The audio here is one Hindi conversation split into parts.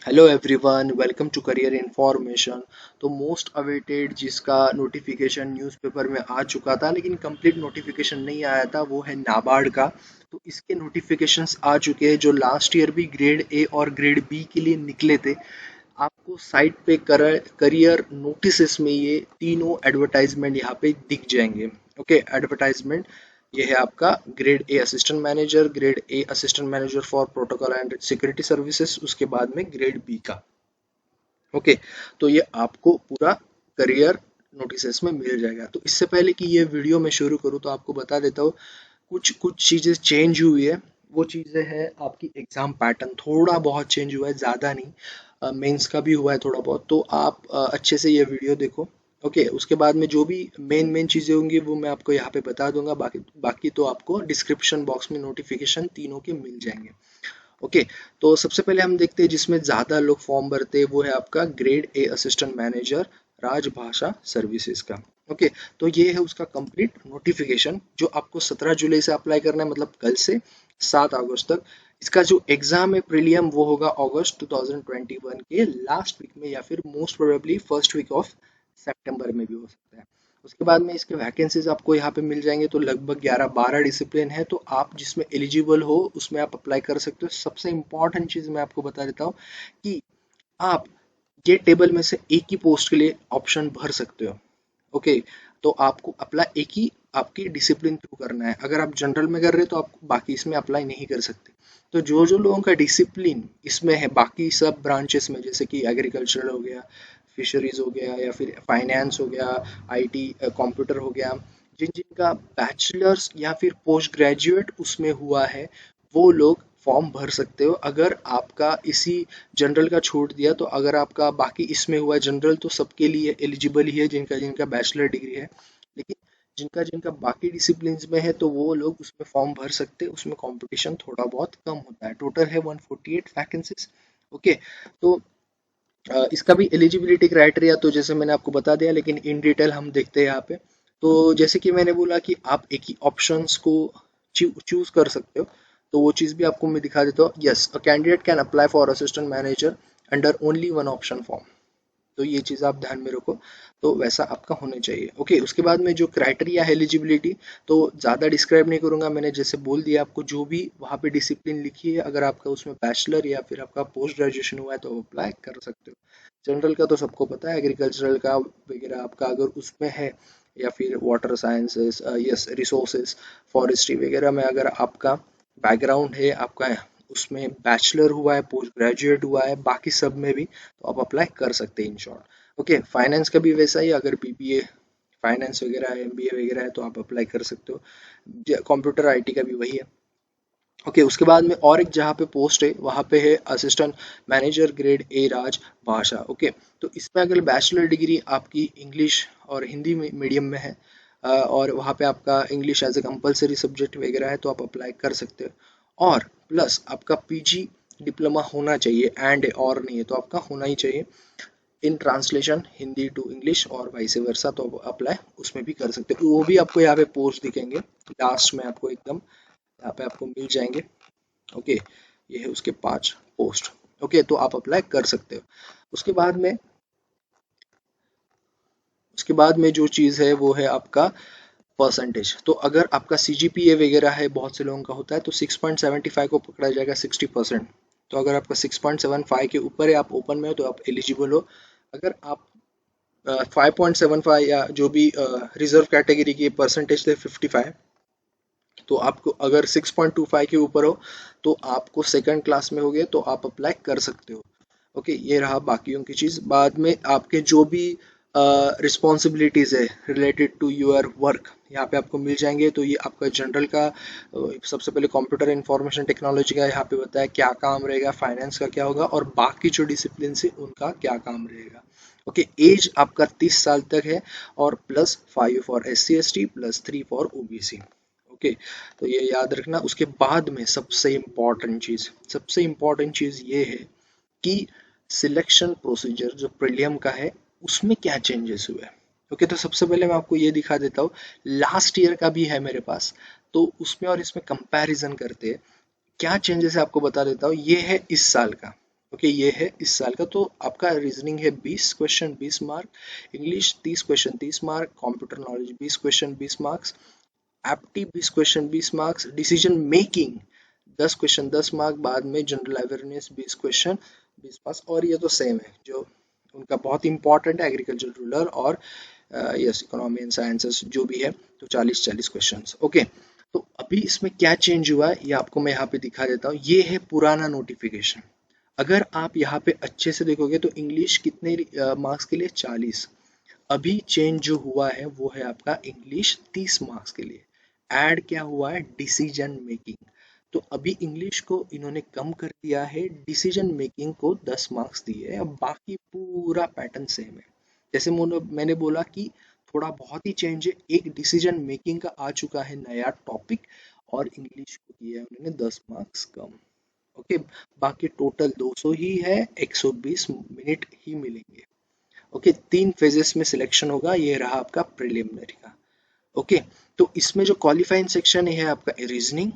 Hello everyone, welcome to career information. तो मोस्ट अवेटेड जिसका नोटिफिकेशन न्यूज़पेपर में आ चुका था लेकिन कंप्लीट नोटिफिकेशन नहीं आया था, वो है नाबार्ड का। तो इसके नोटिफिकेशंस आ चुके हैं जो लास्ट ईयर भी ग्रेड ए और ग्रेड बी के लिए निकले थे। आपको साइट पे करियर नोटिसेस में ये तीनों एडवर्टाइजमेंट यहाँ पे दिख जाएंगे। ओके, एडवर्टाइजमेंट ये है आपका grade A assistant manager, grade A assistant manager for protocol and security services, उसके बाद में ग्रेड बी का। ओके, तो ये आपको पूरा करियर नोटिसेस में मिल जाएगा। तो इससे पहले कि ये वीडियो मैं शुरू करूँ तो आपको बता देता हूँ कुछ कुछ चीज़ें चेंज हुई है। वो चीज़ें हैं आपकी एग्ज़ाम पैटर्न थोड़ा बहुत चेंज हुआ है, ज़्यादा नहीं। मेंस का भी हुआ है थोड़ा बहुत, तो आप अच्छे से ये वीडियो देखो। ओके, उसके बाद में जो भी मेन मेन चीज़ें होंगी वो मैं आपको यहाँ पे बता दूंगा। बाकी बाकी तो आपको डिस्क्रिप्शन बॉक्स में नोटिफिकेशन तीनों के मिल जाएंगे। ओके, तो सबसे पहले हम देखते हैं जिसमें ज़्यादा लोग फॉर्म भरते हैं, वो है आपका ग्रेड ए असिस्टेंट मैनेजर राजभाषा सर्विसेज का। ओके, तो ये है उसका कंप्लीट नोटिफिकेशन जो आपको 17 जुलाई से अप्लाई करना है, मतलब कल से 7 अगस्त तक। इसका जो एग्जाम है प्रीलियम वो होगा अगस्त 2021 के लास्ट वीक में, या फिर most probably first week of सितंबर में भी हो सकता है। उसके बाद में इसके वैकेंसीज आपको यहाँ पे मिल जाएंगे, तो लगभग 11-12 डिसिप्लिन है, तो आप जिसमें एलिजिबल हो उसमें आप अप्लाई कर सकते हो। सबसे इम्पॉर्टेंट चीज़ मैं आपको बता देता हूँ कि आप ये टेबल में से एक ही पोस्ट के लिए ऑप्शन भर सकते हो। ओके, तो आपको अप्लाई एक ही आपकी डिसिप्लिन थ्रू करना है। अगर आप जनरल में कर रहे हो तो आप बाकी इसमें अप्लाई नहीं कर सकते। तो जो जो लोगों का डिसिप्लिन इसमें है बाकी सब ब्रांचेस में, जैसे कि एग्रीकल्चर हो गया, फिशरीज हो गया, या फिर फाइनेंस हो गया, आईटी कंप्यूटर हो गया, जिन जिनका बैचलर्स या फिर पोस्ट ग्रेजुएट उसमें हुआ है, वो लोग फॉर्म भर सकते हो। अगर आपका इसी जनरल का छोड़ दिया, तो अगर आपका बाकी इसमें हुआ है जनरल, तो सबके लिए एलिजिबल ही है जिनका जिनका बैचलर डिग्री है। लेकिन जिनका जिनका बाकी डिसिप्लिन में है तो वो लोग उसमें फॉर्म भर सकते हैं। उसमें कंपटीशन थोड़ा बहुत कम होता है। टोटल है 148 वैकेंसीज। ओके, तो इसका भी एलिजिबिलिटी क्राइटेरिया तो जैसे मैंने आपको बता दिया, लेकिन इन डिटेल हम देखते हैं यहाँ पे। तो जैसे कि मैंने बोला कि आप एक ही ऑप्शंस को चूज कर सकते हो, तो वो चीज़ भी आपको मैं दिखा देता हूँ। Yes, a candidate can apply for assistant manager under only one option form. तो ये चीज़ आप ध्यान में रखो, तो वैसा आपका होना चाहिए। ओके, उसके बाद में जो क्राइटेरिया है एलिजिबिलिटी, तो ज़्यादा डिस्क्राइब नहीं करूँगा, मैंने जैसे बोल दिया आपको। जो भी वहाँ पे डिसिप्लिन लिखी है, अगर आपका उसमें बैचलर या फिर आपका पोस्ट ग्रेजुएशन हुआ है तो अप्लाई कर सकते हो। जनरल का तो सबको पता है, एग्रीकल्चरल का वगैरह आपका अगर उसमें है, या फिर water sciences, yes, resources, forestry वगैरह में अगर आपका बैकग्राउंड है, आपका उसमें बैचलर हुआ है, पोस्ट ग्रेजुएट हुआ है, बाकी सब में भी तो आप अप्लाई कर सकते हैं इन शॉर्ट। ओके, फाइनेंस का भी वैसा ही, अगर बीबीए फाइनेंस वगैरह है, एमबीए वगैरह है, तो आप अप्लाई कर सकते हो। कंप्यूटर आईटी का भी वही है। ओके, उसके बाद में और एक जहाँ पे पोस्ट है वहाँ पे है असिस्टेंट मैनेजर ग्रेड ए राज भाषा। ओके, तो इसमें अगर बैचलर डिग्री आपकी इंग्लिश और हिंदी मीडियम में है, और वहाँ पे आपका English as a compulsory subject वगैरह है, तो आप अप्लाई कर सकते हो। और प्लस आपका पीजी डिप्लोमा होना चाहिए, एंड और नहीं है तो आपका होना ही चाहिए in translation Hindi to English और वाइस वर्सा, तो अप्लाई उसमें भी कर सकते हो। वो भी आपको यहाँ पे पोस्ट दिखेंगे लास्ट में, आपको एकदम यहाँ पे आपको मिल जाएंगे। ओके, ये है उसके 5 पोस्ट। ओके, तो आप अप्लाई कर सकते हो। उसके बाद में उसके बाद में जो चीज़ है वो है आपका परसेंटेज। तो अगर आपका सीजीपीए वगैरह है, बहुत से लोगों का होता है, तो 6.75 को पकड़ा जाएगा 60%। तो अगर आपका 6.75 के ऊपर है, आप ओपन में हो, तो आप एलिजिबल हो। अगर आप 5.75 या जो भी रिजर्व कैटेगरी की परसेंटेज थे 55, तो आपको अगर 6.25 के ऊपर हो तो आपको सेकंड क्लास में हो गए, तो आप अप्लाई कर सकते हो। ओके, ये रहा बाकियों की चीज़। बाद में आपके जो भी रिस्पॉन्सिबिलिटीज़ है रिलेटेड टू योर वर्क, यहाँ पे आपको मिल जाएंगे। तो ये आपका जनरल का सबसे पहले कंप्यूटर इंफॉर्मेशन टेक्नोलॉजी का यहाँ पे बताया क्या काम रहेगा, फाइनेंस का क्या होगा, और बाकी जो डिसिप्लिन है उनका क्या काम रहेगा। ओके, एज आपका 30 साल तक है, और plus 5 for SC ST, +3 for OBC। Okay, तो ये याद रखना। उसके बाद में सबसे इम्पॉर्टेंट चीज़ ये है कि सिलेक्शन प्रोसीजर जो प्रीलियम का है उसमें क्या चेंजेस हुए। ओके, तो सबसे पहले मैं आपको ये दिखा देता हूँ। लास्ट ईयर का भी है मेरे पास, तो उसमें और इसमें कंपैरिजन करते हैं क्या चेंजेस है, आपको बता देता हूँ। ये है इस साल का। ओके, ये है इस साल का। तो आपका रीजनिंग है 20 question 20 mark, English 30 question 30 mark, computer knowledge 20 question 20 marks, एप्टी 20 question 20 marks, decision making 10 question 10 mark, बाद में जनरल अवेयरनेस 20 क्वेश्चन 20 मार्क्स। और ये तो सेम है जो उनका बहुत इंपॉर्टेंट है, एग्रीकल्चर रूरल और यस इकोनॉमी एंड साइंसेस जो भी है, तो 40-40 क्वेश्चंस। ओके, तो अभी इसमें क्या चेंज हुआ है ये आपको मैं यहाँ पे दिखा देता हूँ। ये है पुराना नोटिफिकेशन। अगर आप यहाँ पे अच्छे से देखोगे तो इंग्लिश कितने मार्क्स के लिए 40, अभी चेंज जो हुआ है वो है आपका इंग्लिश 30 मार्क्स के लिए। ऐड क्या हुआ है, डिसीजन मेकिंग। तो अभी इंग्लिश को इन्होंने कम कर दिया है, डिसीजन मेकिंग को 10 मार्क्स दिए हैं, बाकी पूरा पैटर्न सेम है। जैसे मैंने बोला कि थोड़ा बहुत ही चेंज है, एक डिसीजन मेकिंग का आ चुका है नया टॉपिक, और इंग्लिश को दिया है उन्होंने 10 मार्क्स कम। ओके, बाकी टोटल 200 ही है, 120 मिनट ही मिलेंगे। ओके, 3 फेजेस में सिलेक्शन होगा, ये रहा आपका प्रिलिमिनरी का। ओके, तो इसमें जो क्वालिफाइंग सेक्शन है आपका रीजनिंग,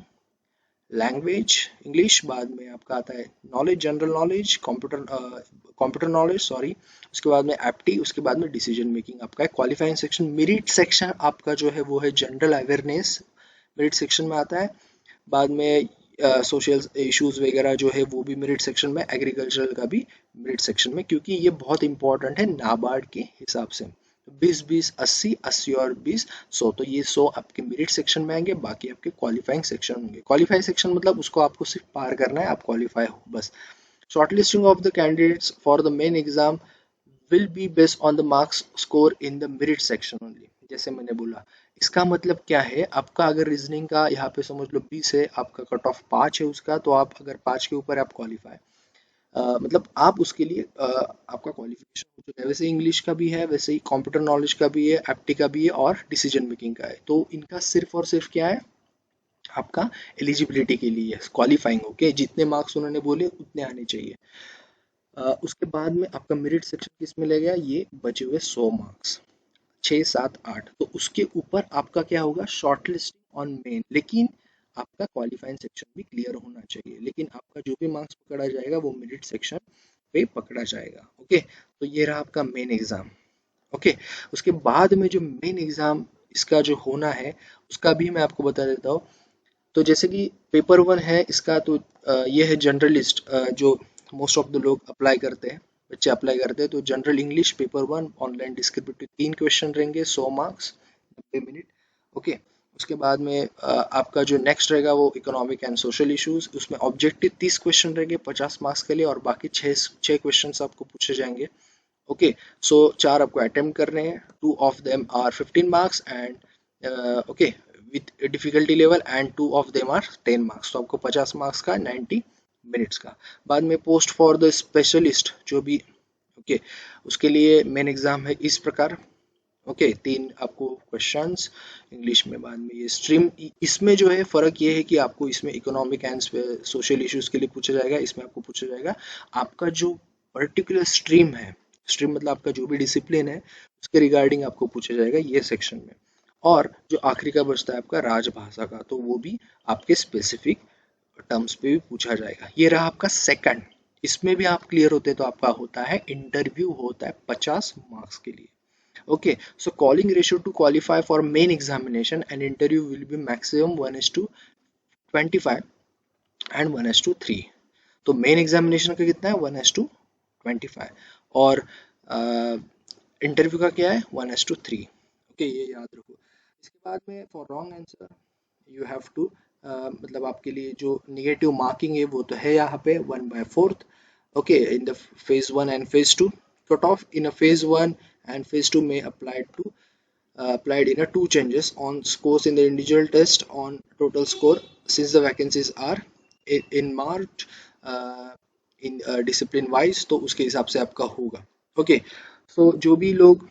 लैंग्वेज इंग्लिश, बाद में आपका आता है knowledge, general knowledge, computer knowledge sorry, उसके बाद में एप्टी, उसके बाद में डिसीजन मेकिंग आपका है क्वालिफाइंग सेक्शन। मेरिट सेक्शन आपका जो है वो है जनरल अवेयरनेस, मेरिट सेक्शन में आता है। बाद में सोशल इश्यूज वगैरह जो है वो भी मेरिट सेक्शन में, एग्रीकल्चरल का भी मेरिट सेक्शन में, क्योंकि ये बहुत इंपॉर्टेंट है नाबार्ड के हिसाब से। 20-20 80 और 20 100, तो ये 100 आपके मेरिट सेक्शन में आएंगे, बाकी आपके क्वालिफाइंग सेक्शन होंगे। क्वालिफाइंग सेक्शन मतलब उसको आपको सिर्फ पार करना है, आप क्वालिफाई हो बस। Shortlisting of the candidates for the main exam will be based on the marks score in the merit section only। जैसे मैंने बोला, इसका मतलब क्या है, आपका अगर रीजनिंग का यहाँ पे समझ लो 20 है, आपका कट ऑफ 5 है उसका, तो आप अगर 5 के ऊपर आप क्वालिफाई, मतलब आप उसके लिए आपका क्वालिफिकेशन हो चुका है। वैसे इंग्लिश का भी है, वैसे ही कंप्यूटर नॉलेज का भी है, एप्टी का भी है, और डिसीजन मेकिंग का है। तो इनका सिर्फ और सिर्फ क्या है, आपका एलिजिबिलिटी के लिए क्वालिफाइंग। ओके, जितने मार्क्स उन्होंने बोले उतने आने चाहिए। उसके बाद में आपका मेरिट सेक्शन किस में ले गया, ये बचे हुए 100 मार्क्स, 6 7 8, तो उसके ऊपर आपका क्या होगा, शॉर्ट लिस्टिंग ऑन मेन। लेकिन आपका क्वालिफाइंग सेक्शन भी क्लियर होना चाहिए, लेकिन आपका जो भी मार्क्स पकड़ा जाएगा वो मेरिट सेक्शन पे पकड़ा जाएगा। ओके, तो ये रहा आपका मेन एग्जाम। ओके, उसके बाद में जो मेन एग्जाम इसका जो होना है उसका भी मैं आपको बता देता हूँ। तो जैसे कि पेपर 1 है इसका, तो ये है जनरलिस्ट, जो मोस्ट ऑफ द लोग अप्लाई करते हैं, बच्चे अप्लाई करते हैं। तो general English paper 1 online descriptive 3 question रहेंगे, 100 मार्क्स, 90 मिनट। ओके, उसके बाद में आपका जो नेक्स्ट रहेगा वो इकोनॉमिक एंड सोशल इश्यूज, उसमें ऑब्जेक्टिव 30 क्वेश्चन रहेंगे 50 मार्क्स के लिए, और बाकी 6 क्वेश्चन आपको पूछे जाएंगे। ओके, सो 4 आपको अटेम्प्ट करने हैं, 2 of them are 15 marks and okay with difficulty level, and 2 of them are 10 marks, तो आपको 50 मार्क्स का 90 मिनट्स का। बाद में पोस्ट फॉर द स्पेशलिस्ट जो भी, ओके, उसके लिए मेन एग्जाम है इस प्रकार। ओके, 3 आपको क्वेश्चंस इंग्लिश में, बाद में ये स्ट्रीम, इसमें जो है फर्क ये है कि आपको इसमें इकोनॉमिक एंड सोशल इश्यूज के लिए पूछा जाएगा, इसमें आपको पूछा जाएगा आपका जो पर्टिकुलर स्ट्रीम है, स्ट्रीम मतलब आपका जो भी डिसिप्लिन है उसके रिगार्डिंग आपको पूछा जाएगा ये सेक्शन में। और जो आखिरी का बचता है आपका राजभाषा का, तो वो भी आपके स्पेसिफिक टर्म्स पे भी पूछा जाएगा। ये रहा आपका सेकंड, इसमें भी आप क्लियर होते हैं तो आपका होता है इंटरव्यू, होता है 50 मार्क्स के लिए। Okay, so calling ratio to qualify for main examination and interview will be maximum 1:25 and 1:3। तो मेन एग्जामिनेशन का कितना है, 1:25, और इंटरव्यू का क्या है, 1:3। ओके, ये याद रखो। इसके बाद में for wrong answer you have to, मतलब आपके लिए जो निगेटिव मार्किंग है वो तो है यहाँ पे 1/4। Okay, in the phase 1 and phase 2, cut off in a phase 1 and phase 2 may applied in a 2 changes on scores in the individual test on total score, since the vacancies are in marked in discipline wise, तो उसके हिसाब से आपका होगा। ओके, सो जो भी लोग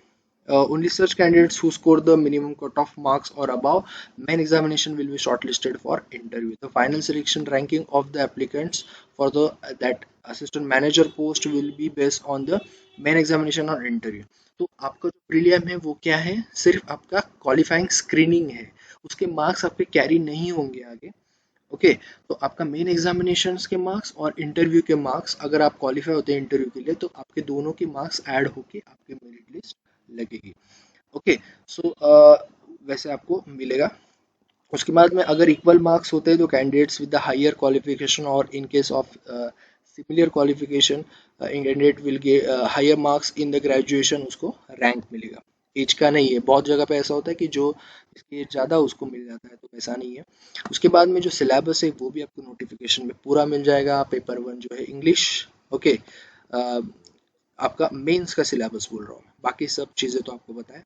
only such candidates who score the minimum cutoff marks or above main examination will be shortlisted for interview. The final selection ranking of the applicants for the that assistant manager post will be based on the main examination or interview। तो आपका जो प्रीलियम है वो क्या है, सिर्फ आपका क्वालिफाइंग स्क्रीनिंग है, उसके मार्क्स आपके कैरी नहीं होंगे आगे। ओके, तो आपका मेन एग्जामिनेशंस के मार्क्स और इंटरव्यू के मार्क्स, अगर आप क्वालिफाई होते हैं इंटरव्यू के लिए तो आपके दोनों के मार्क्स ऐड होके आपकी मेरिट लिस्ट लगेगी। ओके, सो वैसे आपको मिलेगा। उसके बाद में अगर इक्वल मार्क्स होते हैं तो candidates with the higher qualification और in case of similar qualification candidate will get higher marks in the graduation, उसको रैंक मिलेगा। एज का नहीं है, बहुत जगह पे ऐसा होता है कि जो इसकी एज ज़्यादा उसको मिल जाता है, तो ऐसा नहीं है। उसके बाद में जो सिलेबस है वो भी आपको नोटिफिकेशन में पूरा मिल जाएगा। पेपर वन जो है इंग्लिश, ओके, आपका मेंस का सिलेबस बोल रहा हूँ, बाकी सब चीज़ें तो आपको पता है।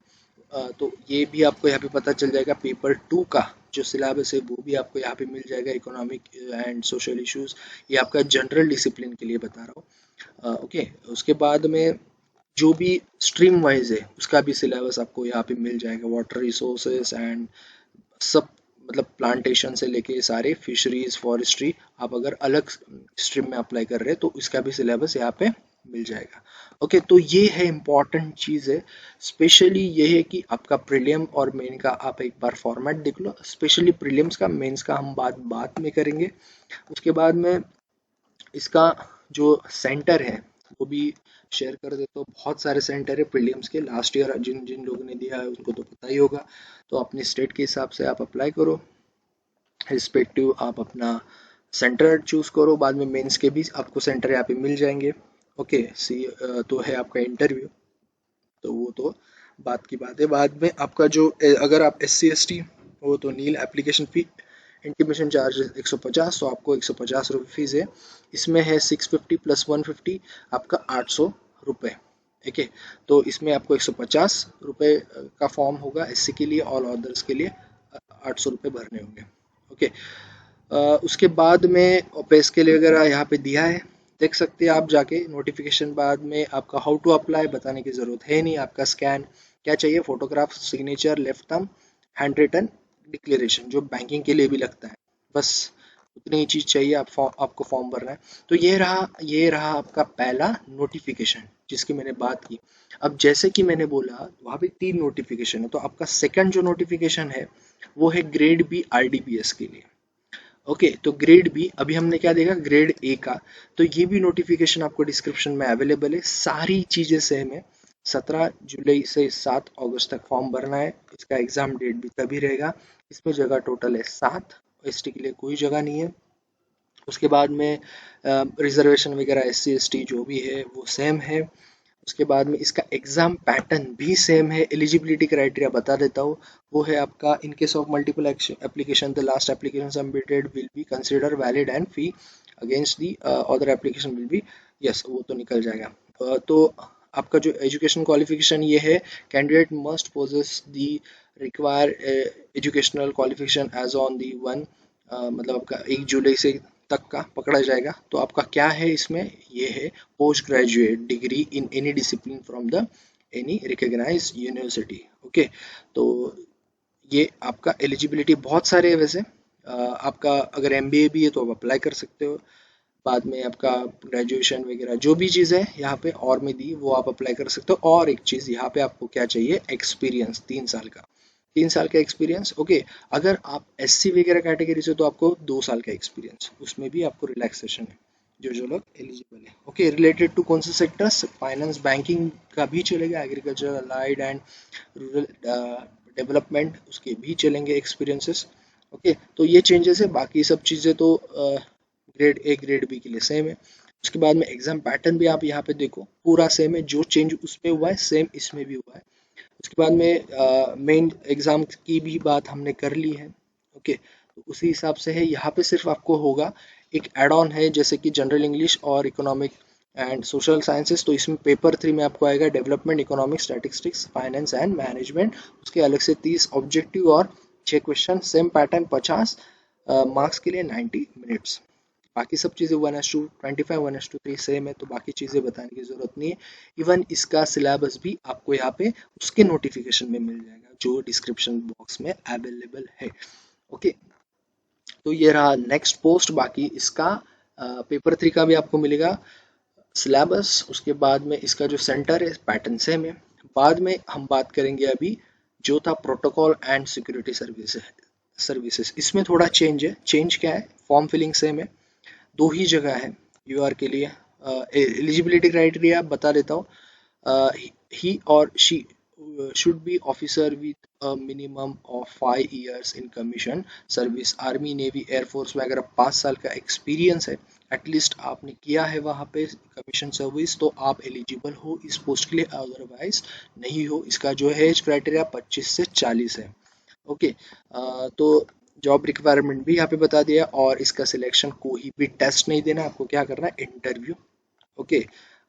तो ये भी आपको यहाँ पे पता चल जाएगा। पेपर टू का जो सिलेबस है वो भी आपको यहाँ पे मिल जाएगा। इकोनॉमिक एंड सोशल इश्यूज, ये आपका जनरल डिसिप्लिन के लिए बता रहा हूँ। ओके, उसके बाद में जो भी स्ट्रीम वाइज है उसका भी सिलेबस आपको यहाँ पे मिल जाएगा। वाटर रिसोर्सेस एंड सब, मतलब प्लांटेशन से लेके सारे फिशरीज, फॉरेस्ट्री, आप अगर अलग स्ट्रीम में अप्लाई कर रहे हैं तो इसका भी सिलेबस यहाँ पे मिल जाएगा। ओके, तो ये है इम्पॉर्टेंट चीज़ है। स्पेशली ये है कि आपका प्रीलियम और मेन का आप एक बार फॉर्मेट देख लो। स्पेशली प्रीलियम्स का, मेंस का हम बात बाद में करेंगे। उसके बाद में इसका जो सेंटर है वो भी शेयर कर देता हूँ। बहुत सारे सेंटर है प्रीलियम्स के, लास्ट ईयर जिन जिन लोगों ने दिया है उनको तो पता ही होगा। तो अपने स्टेट के हिसाब से आप अप्लाई करो, रिस्पेक्टिव आप अपना सेंटर चूज करो। बाद में मेंस के भी आपको सेंटर यहाँ पे मिल जाएंगे। ओके, सी तो है आपका इंटरव्यू, तो वो तो बात की बात है। बाद में आपका जो अगर आप SC ST हो तो नील एप्लीकेशन फी, इंटीमेशन चार्ज 150, तो आपको 150 रुपये फीस है। इसमें है 650 प्लस 150, आपका 800 रुपये। ठीक है, तो इसमें आपको 150 रुपये का फॉर्म होगा SC के लिए, ऑल अदर्स के लिए 800 रुपये भरने होंगे। ओके, उसके बाद में पे स्केल वगैरह यहाँ पे दिया है, देख सकते हैं आप जाके। नोटिफिकेशन बाद में आपका हाउ टू अप्लाई बताने की ज़रूरत है नहीं। आपका स्कैन क्या चाहिए, photograph, signature, left thumb, hand written declaration जो बैंकिंग के लिए भी लगता है, बस उतनी ही चीज़ चाहिए। आपको फॉर्म भरना है। तो ये रहा आपका पहला नोटिफिकेशन जिसकी मैंने बात की। अब जैसे कि मैंने बोला वहाँ पे 3 नोटिफिकेशन है, तो आपका सेकंड जो नोटिफिकेशन है वो है ग्रेड बी RDPS के लिए। ओके, तो ग्रेड बी अभी हमने क्या देखा, ग्रेड ए का। तो ये भी नोटिफिकेशन आपको डिस्क्रिप्शन में अवेलेबल है, सारी चीज़ें सेम है। 17 जुलाई से 7 अगस्त तक फॉर्म भरना है। इसका एग्जाम डेट भी तभी रहेगा। इसमें जगह टोटल है 7, ST के लिए कोई जगह नहीं है। उसके बाद में रिजर्वेशन वगैरह SC ST जो भी है वो सेम है। उसके बाद में इसका एग्जाम पैटर्न भी सेम है। एलिजिबिलिटी क्राइटेरिया बता देता हूँ, वो है आपका इन case of multiple application the last application submitted will be consider valid and fee against the other application will be, yes वो तो निकल जाएगा। तो आपका जो एजुकेशन क्वालिफिकेशन ये है, candidate must possess the require educational qualification as on the one, मतलब आपका 1 जुलाई से तक का पकड़ा जाएगा। तो आपका क्या है इसमें, ये है post graduate degree in any discipline from the any recognised university. Okay, तो ये आपका एलिजिबिलिटी बहुत सारे है वैसे। आपका अगर MBA भी है तो आप अप्लाई कर सकते हो। बाद में आपका ग्रेजुएशन वगैरह जो भी चीज़ है यहाँ पे और में दी वो आप अप्लाई कर सकते हो। और एक चीज़ यहाँ पे आपको क्या चाहिए, एक्सपीरियंस 3 साल का। 3 साल का एक्सपीरियंस। ओके, अगर आप SC वगैरह कैटेगरी से तो आपको 2 साल का एक्सपीरियंस, उसमें भी आपको रिलैक्सेशन है जो लोग एलिजिबल है। ओके, रिलेटेड टू कौन से सेक्टर्स, फाइनेंस, बैंकिंग का भी चलेगा, agriculture, allied and rural development उसके भी चलेंगे एक्सपीरियंसेस। ओके, तो ये चेंजेस है। बाकी सब चीज़ें तो ग्रेड A ग्रेड B के लिए सेम है। उसके बाद में एग्जाम पैटर्न भी आप यहाँ पे देखो पूरा सेम है, जो चेंज उस पे हुआ है सेम इसमें भी हुआ है। उसके बाद में मेन एग्जाम की भी बात हमने कर ली है। ओके, तो उसी हिसाब से है। यहाँ पे सिर्फ आपको होगा एक एड ऑन है, जैसे कि जनरल इंग्लिश और इकोनॉमिक एंड सोशल साइंसेस। तो इसमें पेपर 3 में आपको आएगा development, economic, statistics, finance and management. उसके अलग से 30 ऑब्जेक्टिव और 6 क्वेश्चन, सेम पैटर्न, 50 मार्क्स के लिए 90 मिनट्स। बाकी सब चीज़ें 1:25 1:3 सेम है, तो बाकी चीज़ें बताने की ज़रूरत नहीं है। इवन इसका सिलेबस भी आपको यहाँ पे उसके नोटिफिकेशन में मिल जाएगा जो डिस्क्रिप्शन बॉक्स में अवेलेबल है। ओके, तो ये रहा नेक्स्ट पोस्ट। बाकी इसका पेपर 3 का भी आपको मिलेगा सिलेबस। उसके बाद में इसका जो सेंटर है पैटर्न सेम है। बाद में हम बात करेंगे अभी जो था protocol and security service services, इसमें थोड़ा चेंज है। चेंज क्या है, फॉर्म फिलिंग सेम है, दो ही जगह है यूआर के लिए। एलिजिबिलिटी क्राइटेरिया बता देता हूँ। ही और she should be officer with a minimum of 5 years in commission service, army navy air force में अगर 5 साल का एक्सपीरियंस है एटलीस्ट आपने किया है वहाँ पे कमीशन सर्विस, तो आप एलिजिबल हो इस पोस्ट के लिए, अदरवाइज नहीं हो। इसका जो है एज क्राइटेरिया 25 से 40 है। ओके, तो जॉब रिक्वायरमेंट भी यहाँ पे बता दिया, और इसका सिलेक्शन कोई भी टेस्ट नहीं देना, आपको क्या करना है, इंटरव्यू। ओके,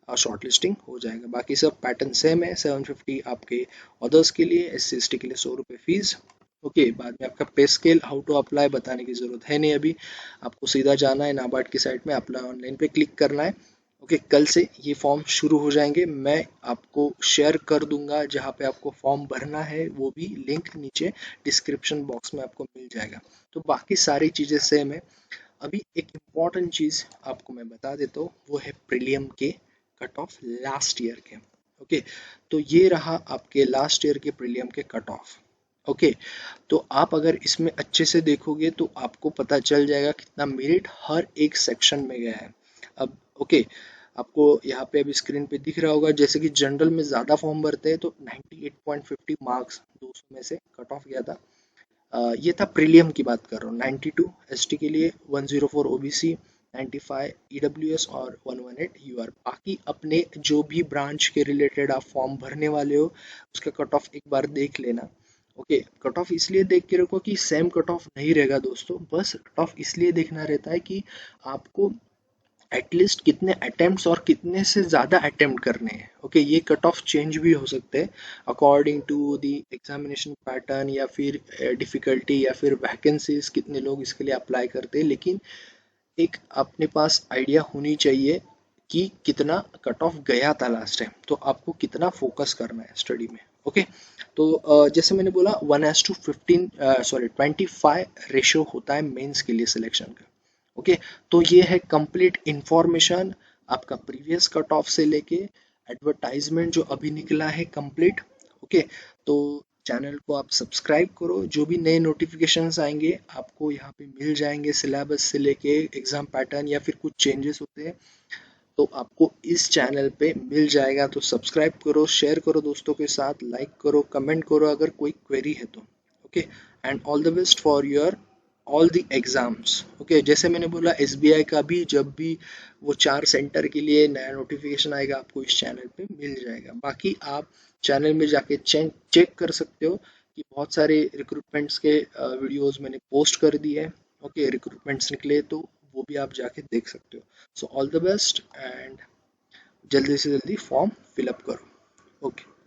शॉर्ट लिस्टिंग हो जाएगा। बाकी सब पैटर्न सेम है, 750 आपके अदर्स के लिए, SC ST के लिए 100 रुपये फीस। ओके, बाद में आपका पे स्केल हाउ टू अप्लाई बताने की ज़रूरत है नहीं अभी, आपको सीधा जाना है नाबार्ड की साइट में, अप्लाई ऑनलाइन पे क्लिक करना है। ओके, कल से ये फॉर्म शुरू हो जाएंगे, मैं आपको शेयर कर दूंगा जहाँ पे आपको फॉर्म भरना है, वो भी लिंक नीचे डिस्क्रिप्शन बॉक्स में आपको मिल जाएगा। तो बाकी सारी चीज़ें सेम है। अभी एक इम्पॉर्टेंट चीज़ आपको मैं बता देता हूँ, वो है प्रीलियम के कट ऑफ लास्ट ईयर के। ओके, तो ये रहा आपके लास्ट ईयर के प्रीलियम के कट ऑफ। ओके, तो आप अगर इसमें अच्छे से देखोगे तो आपको पता चल जाएगा कितना मेरिट हर एक सेक्शन में गया है। अब ओके, आपको यहाँ पे अभी स्क्रीन पे दिख रहा होगा, जैसे कि जनरल में ज़्यादा फॉर्म भरते हैं तो 98.50 मार्क्स 200 में से कट ऑफ गया था। ये था प्रीलियम की बात कर रहा हूँ। 92 एसटी के लिए, 104 ओबीसी, 95 ईडब्ल्यूएस और 118 यूआर। बाकी अपने जो भी ब्रांच के रिलेटेड आप फॉर्म भरने वाले हो उसका कट ऑफ एक बार देख लेना। ओके, कट ऑफ इसलिए देख के रखो कि सेम कट ऑफ नहीं रहेगा दोस्तों, बस कट ऑफ इसलिए देखना रहता है कि आपको एटलीस्ट कितने अटेम्प्ट्स और कितने से ज़्यादा अटेम्प्ट करने हैं। ओके, ये कट ऑफ चेंज भी हो सकते हैं according to the examination pattern, या फिर डिफ़िकल्टी, या फिर वैकेंसीज कितने लोग इसके लिए अप्लाई करते हैं। लेकिन एक अपने पास आइडिया होनी चाहिए कि कितना कट ऑफ गया था लास्ट टाइम, तो आपको कितना फोकस करना है स्टडी में। ओके, तो जैसे मैंने बोला 1:15 सॉरी 25 रेशियो होता है मेंस के लिए सिलेक्शन का। ओके, तो ये है कंप्लीट इंफॉर्मेशन आपका प्रीवियस कट ऑफ से लेके एडवर्टाइजमेंट जो अभी निकला है कंप्लीट। ओके, तो चैनल को आप सब्सक्राइब करो, जो भी नए नोटिफिकेशंस आएंगे आपको यहाँ पे मिल जाएंगे, सिलेबस से लेके एग्जाम पैटर्न या फिर कुछ चेंजेस होते हैं तो आपको इस चैनल पे मिल जाएगा। तो सब्सक्राइब करो, शेयर करो दोस्तों के साथ, लाइक करो, कमेंट करो अगर कोई क्वेरी है तो। Okay, and all the best for your all the exams. Okay, जैसे मैंने बोला एसबीआई का भी जब भी वो 4 सेंटर के लिए नया नोटिफिकेशन आएगा आपको इस चैनल पे मिल जाएगा। बाकी आप चैनल में जाके चेक कर सकते हो कि बहुत सारे रिक्रूटमेंट्स के वीडियोस मैंने पोस्ट कर दिए हैं। ओके, रिक्रूटमेंट्स निकले तो वो भी आप जाके देख सकते हो। So all the best, and जल्दी से जल्दी फॉर्म फिलअप करो। ओके।